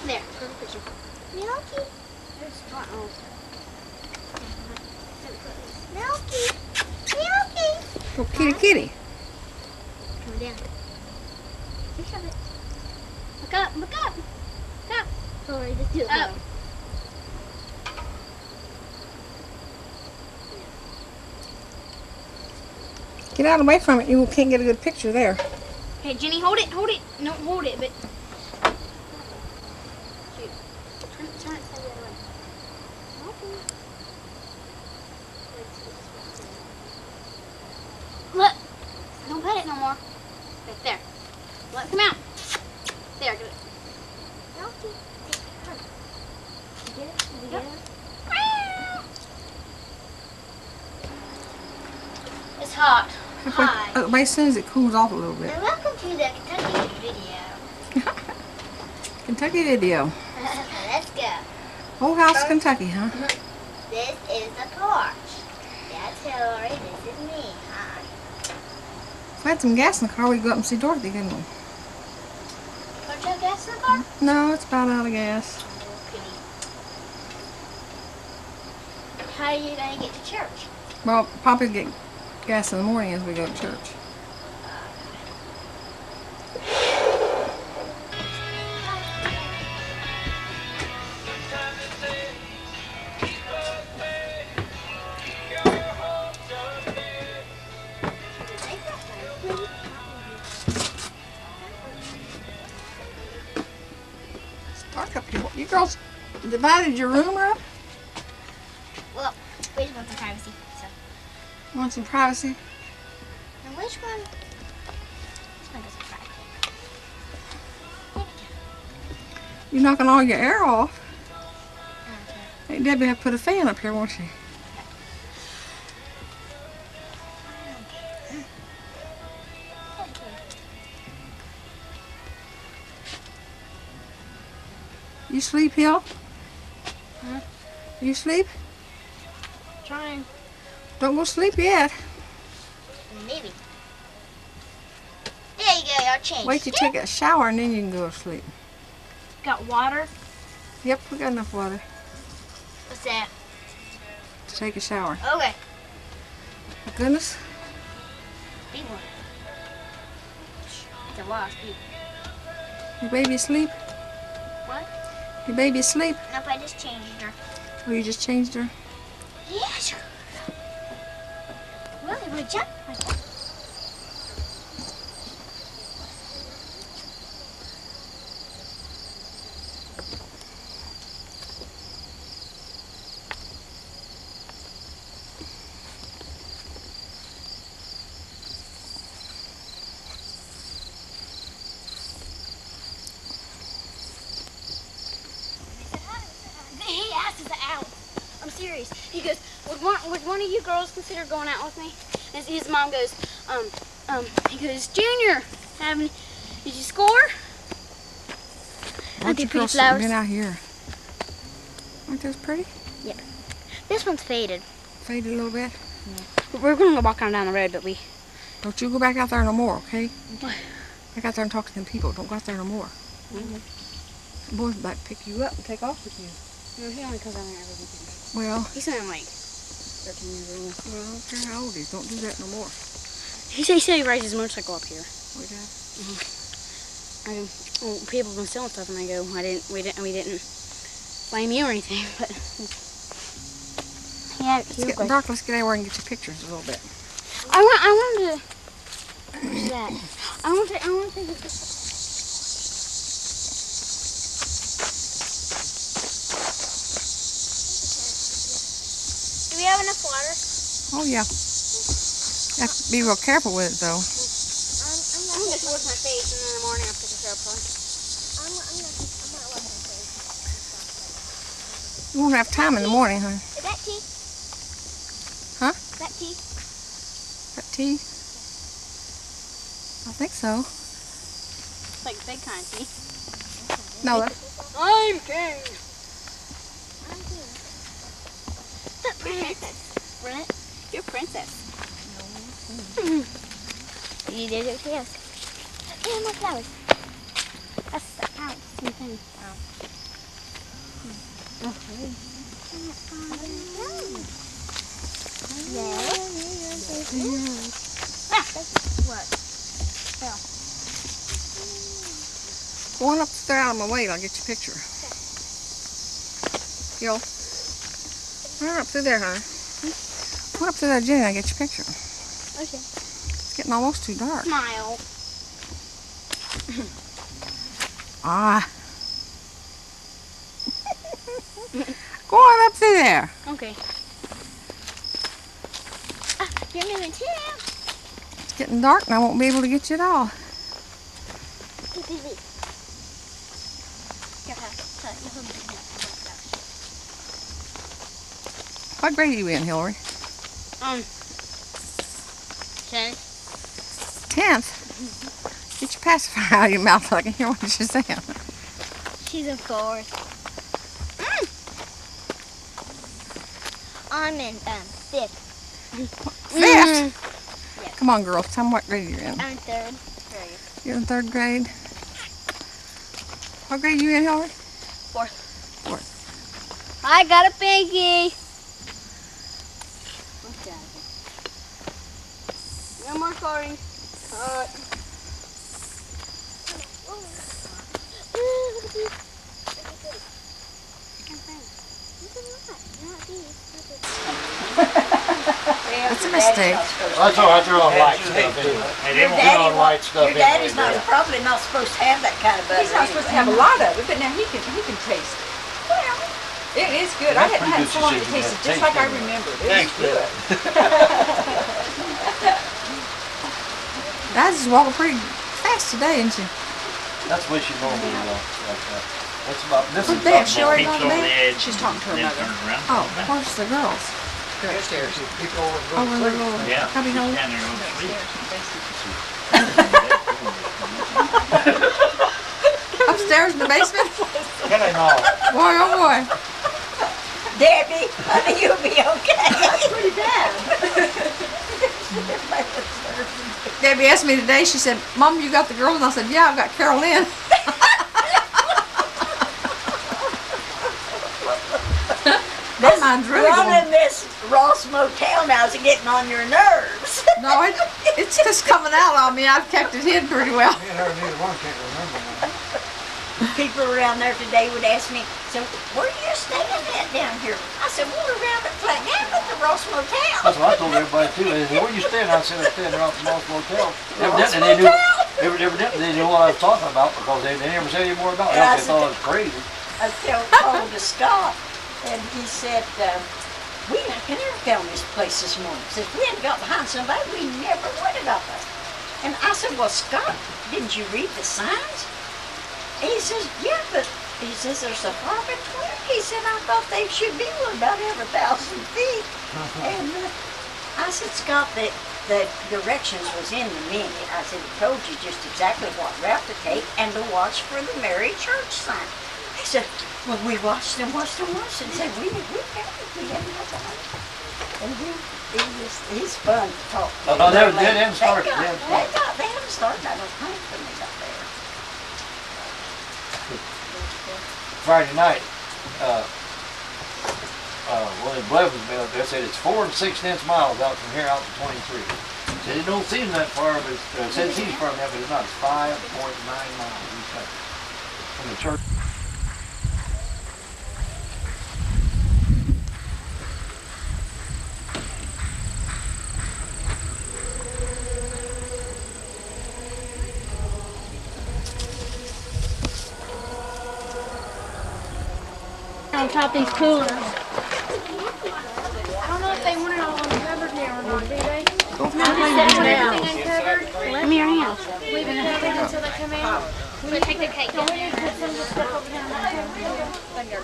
There, for the picture. Milky. There's Milky. Milky. Oh, kitty, kitty. Come down. You shove it. Look up, look up. Look up. Sorry, just do it. Up. Get out away from it. You can't get a good picture there. Hey, Jenny, hold it, hold it. No, hold it, but. Shoot. Turn it the other way. Okay. Look. Don't pet it no more. Right there. Let it come out. There, do it. Milky. Did you get it? Did you get it? It's hot. Hi. But as soon as it cools off a little bit. And welcome to the Kentucky video. Kentucky video. Let's go. Whole house, Kentucky, huh? This is the porch. That's Hillary. This is me. Hi. If I had some gas in the car, we'd go up and see Dorothy, couldn't we? Don't you have gas in the car? No, it's about out of gas. How are you going to get to church? Well, Papa get gas in the morning as we go to church. dark up here. You girls divided your room up? Well, we just want some privacy, so. You want some privacy? And which one? This one doesn't cry. You're knocking all your air off. Hey, Debbie have put a fan up here, won't she? You sleep, Hill? Huh? You sleep? Trying. Don't go sleep yet. Maybe. There you go, y'all change. Wait till you take a shower and then you can go to sleep. Got water? Yep, we got enough water What's that? to take a shower. Okay. My goodness. Big one. It's a lot of people. Your baby asleep? What? Your baby asleep? Nope, I just changed her. Oh, you just changed her? Yes. Well, it would jump. He asked us out. I'm serious. He goes, would one of you girls consider going out with me? And his mom goes, he goes, Junior, did you score? Aren't they pretty flowers? Been out here. Aren't those pretty? Yeah. This one's faded. Faded a little bit? Yeah. We're going to go walk on down the road, but we... Don't you go back out there no more, okay? What? Back out there and talk to them people. Don't go out there no more. Mm-hmm. The boys might pick you up and take off with you. No, he only comes down there every weekend. Well... He's only like 13 years old. Well, I don't care how old he is. Don't do that no more. He said he rides his motorcycle up here. We got? Well, people have been selling stuff, and I go, we didn't blame you or anything, but yeah, It's getting dark. Let's get everywhere and get your pictures a little bit. I wanted to. What's that? I want to take a picture. Do we have enough water? Oh yeah. You have to be real careful with it though. I'm going to wash my face, and then in the morning I'll pick a up on. I'm going to wash my face. You won't have time in the morning, huh? Is that tea? Huh? Is that tea? That tea? I think so. It's like big kind of tea. No, I'm king. The princess. Brent, you're princess. You did it too. And more flowers. That's the same thing. What? Fell. Go on up there out of my way and I'll get your picture. Gil. Run up through there, honey. Go up through there, Jenny, and I'll get your picture. Okay. It's getting almost too dark. Smile. Ah. Go on up through there. Okay. You're moving too. It's getting dark and I won't be able to get you at all. What grade are you in, Hillary? 10th. 10th? Get your pacifier out of your mouth so I can hear what you're saying. She's in 4th. I'm in 5th. 5th? Yeah. Come on, girls. Tell me what grade you're in. I'm in 3rd grade. You're in 3rd grade? What grade are you in, Hillary? 4th. 4th. I got a pinky. Okay. No more recording. What's the mistake. That's all right, they're on light stuff anyway. Your They're on light stuff your daddy's anyway. probably not supposed to have that kind of butter. He's not supposed to have a lot of it, but now he can taste it. Well, it is good. I hadn't had it so long it tasted just like I remembered. It was good. Dad's just walking pretty fast today, isn't she? That's what she normally walks like that. That's about this Where's is Dad? about She already more gone to peeps bed? over She's talking to her mother. Oh, where's the girls? They're upstairs. Over in the little cubby hole? Upstairs in the basement? Can I not? Boy, oh boy. Debbie, honey, you'll be okay. That's pretty bad. Debbie asked me today, she said, Mom, you got the girls? And I said, yeah, I've got Carol Lynn. Mine's really Running this Ross Motel now is getting on your nerves. No, it's just coming out on me. I've kept it hidden pretty well. People around there today would ask me, so where are you staying at down here? I said, we're around at the Ross Motel. That's what I told everybody too. They said, where you staying? I said, I'm staying there off the Ross Motel. Evidently they knew what I was talking about because they never said any more about it. They thought it was crazy. I told to Scott, and he said, we never found this place this morning. He said, if we hadn't got behind somebody, we never would have got there. And I said, well, Scott, didn't you read the signs? And he says, yeah, but he says there's a far between. He said, I thought they should be about every 1,000 feet. And I said, Scott, the directions was in the menu. I said, it told you just exactly what route to take and to watch for the Mary Church sign. He said, well, we watched and said, we haven't had that. And he's fun to talk to. Oh, they haven't started. They haven't started, I don't think, when they got there. Friday night, one of the Blevins been up there said it's 4 6/10 miles out from here out to 23. Said it don't seem that far, but it says he's from there, but it's not. It's 5.9 miles each way from the church. On top of these coolers. I don't know if they want it all uncovered now or not, do they? Go from everything uncovered. Give me your hands. Leave it uncovered until they come out. But take the cake down there. Put some of the stuff over there on Okay,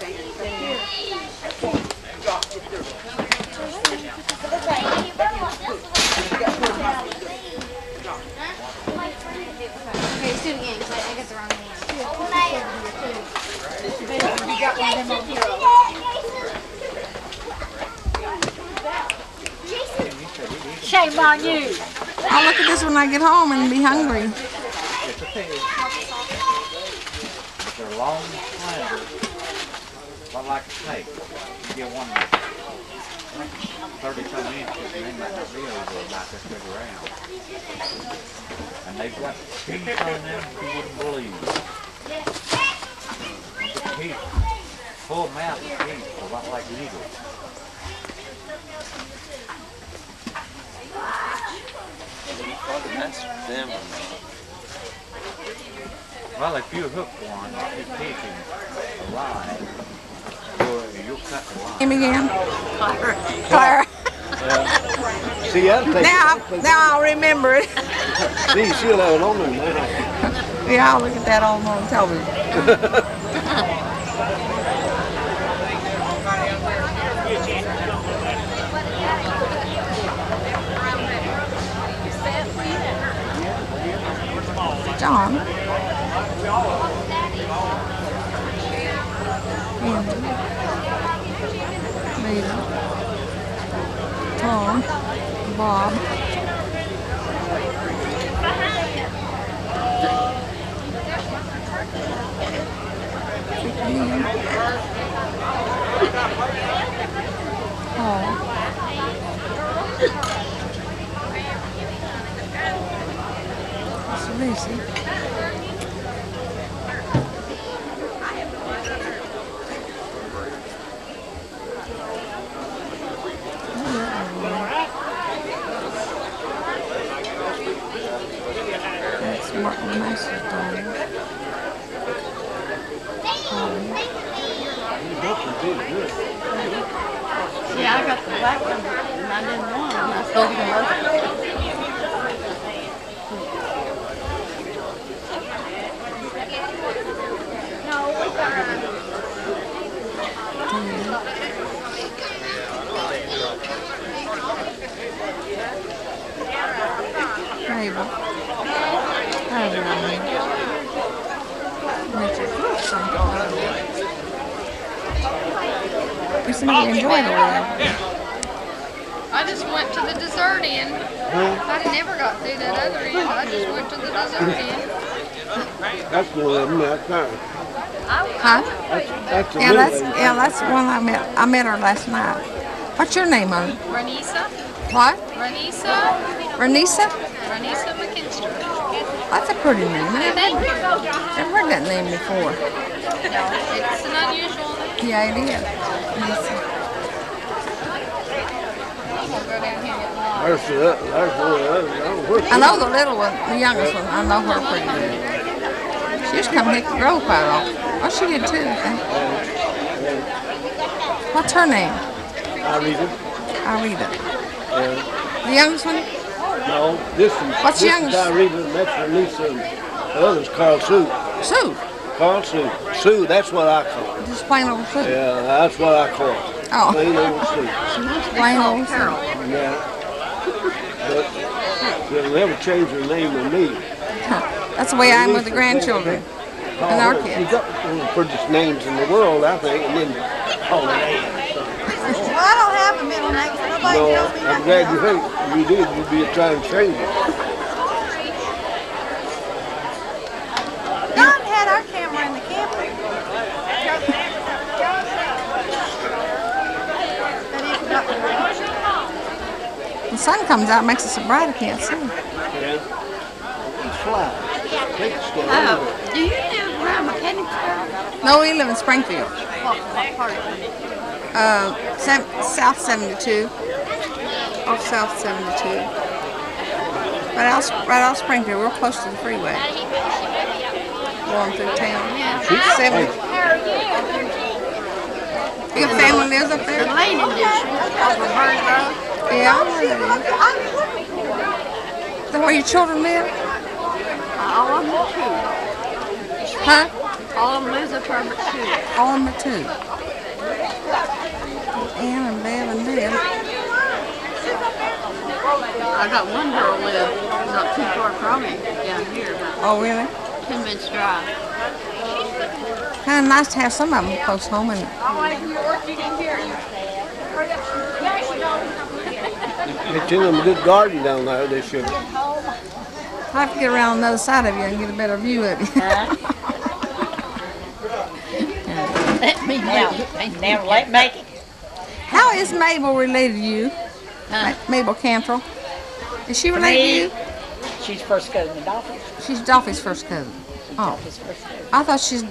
let's do it again because I got the wrong hand. You got one of them over here. Shame on you. I'll look at this when I get home and be hungry. It's a pig. But they're long, slender, but like a snake. You get one 30-some inches and they might not be over about this big around. And they've got teeth on them you wouldn't believe. Teeth, full mouth of teeth, a lot like eagles. That's them. Well, if you hook one, you take him alive, you'll cut the line. Him again? Clara. See, now I'll remember it. See, she'll have it on there now. Yeah, I'll look at that on television. John. Rita. Tom. Bob. That's Lucy. Yeah, I got the black one, and I didn't want them. I sold them both. Mabel. Oh, makes you feel something. You seem to enjoy it over there. I just went to the dessert end. I never got through that other end. I just went to the dessert end. That's one of them, that's her. Huh? That's the That's the one I met. I met her last night. What's your name, Mother? Ranisa. What? Ranisa. Ranisa? Ranisa McKinstry. That's a pretty name. Thank you. I've heard that name before. It's an unusual name. Yeah, it is. Ranisa. I'm gonna go down here and get lost. I know the little one, the youngest one. I know her pretty good. She used to come hit the grove quite often. Oh, she did too, I think. What's her name? Irita. Irita. Yeah. The youngest one? No, this is. What's this youngest? Is Irita, that's Ranisa, and the other's called Sue. Sue? Called Sue. Sue, that's what I call it. Just plain old Sue? Yeah, that's what I call it. Oh. Plain old Sue. Plain old Sue. Yeah. But they'll never change her name with me. That's the way I am with the grandchildren and our kids. You got one of the prettiest names in the world, I think, and then call it Ann. Well, I don't have a middle name, so nobody No, tells me I'm nothing glad else. you think. If you did, you'd be trying to change it. Don had our camera in the camper. The sun comes out, makes it so bright I can't see. Yeah. It's fly. Take a step Oh, over. do you live around Mechanicsburg? No, we live in Springfield. What part of it? South 72. Off South 72. Right out Springfield. We're close to the freeway. Going through town. Yeah. 70. Your family lives up there? The lady did. Over Bird Road. Yeah, I know that is. Is that where your children live? All of them are two. Huh? All of them lives up there but two. All of them are two. Ann and Bev and Deb. I got one girl live not too far from me down here, about Oh, really? 10 minutes drive. Kind of nice to have some of them close home. And Get you them a good garden down there, they should. I'll have to get around on the other side of you and get a better view of you. Let me now. Now let make it. How is Mabel related to you? Mabel Cantrell. Is she related to you? She's first cousin to Dolphy. She's Dolphy's first cousin. Oh. Dolphy's first cousin. I thought she's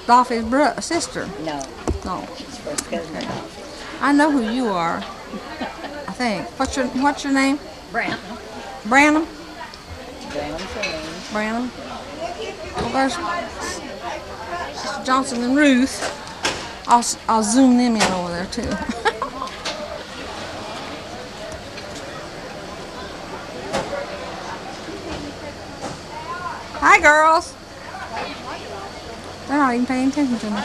Dolphy's sister. No. No. She's first cousin to Dolphy. I know who you are. I think. What's your name? Branham. Branham? Branham's her name. Branham. Well, there's Sister Johnson and Ruth. I'll zoom them in over there too. Hi, girls. They're not even paying attention to me.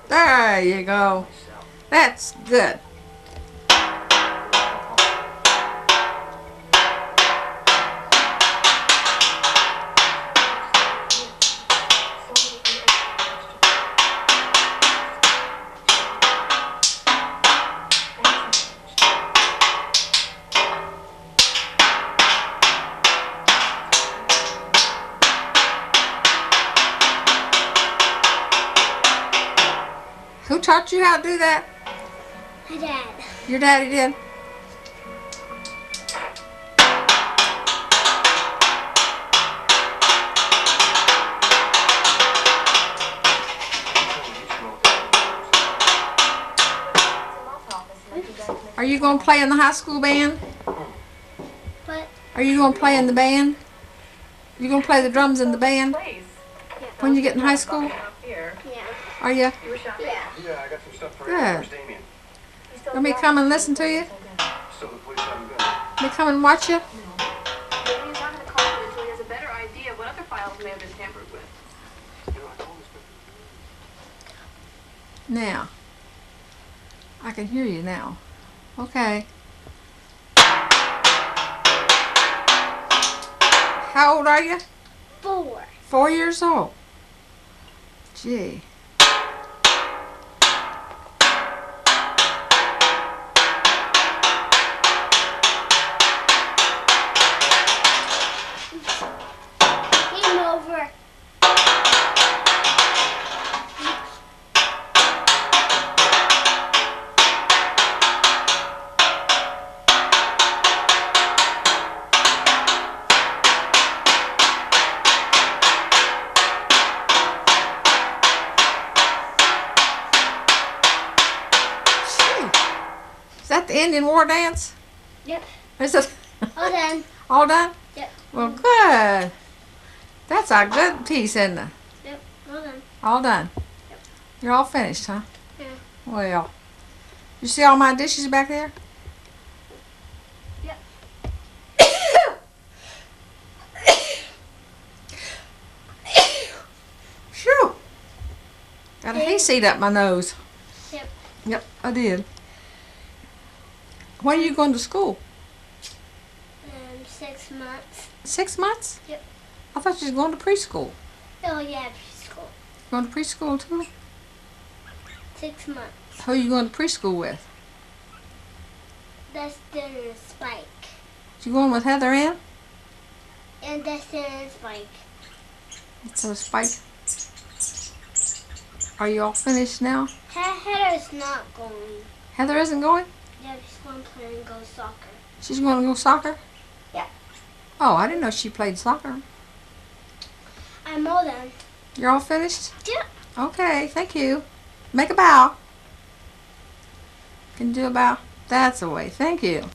There you go. That's good. Who taught you how to do that? My dad. Your daddy did? Are you going to play in the high school band? What? Are you going to play in the band? You going to play the drums in the band? When you get in high school? Yeah. Are you? Yeah. Yeah, I got some stuff for Good. Damien. Let me come and listen to you? So the police haven't been. Let me come and watch you? Damien's not going to call him until he has a better idea of what other files may have been tampered with. Now. I can hear you now. Okay. How old are you? 4. 4 years old. Gee. Game over. Is that the Indian war dance? Yep. Is it All done. all done? Yep. Well, good. That's a good piece, isn't it? Yep. All done. All done. Yep. You're all finished, huh? Yeah. Well, you see all my dishes back there? Yep. Phew. Got a hayseed up my nose. Yep. Yep, I did. When are you going to school? 6 months. 6 months? Yep. I thought you was going to preschool. Oh yeah, preschool. Going to preschool too? 6 months. Who are you going to preschool with? Dustin and Spike. You going with Heather Ann? And Dustin and Spike. So Spike. Are you all finished now? Heather's not going. Heather isn't going? Yeah, she's going to play and go soccer. She's going to go soccer? Yeah. Oh, I didn't know she played soccer. I'm all done. You're all finished? Yeah. Okay, thank you. Make a bow. Can you do a bow? That's the way. Thank you.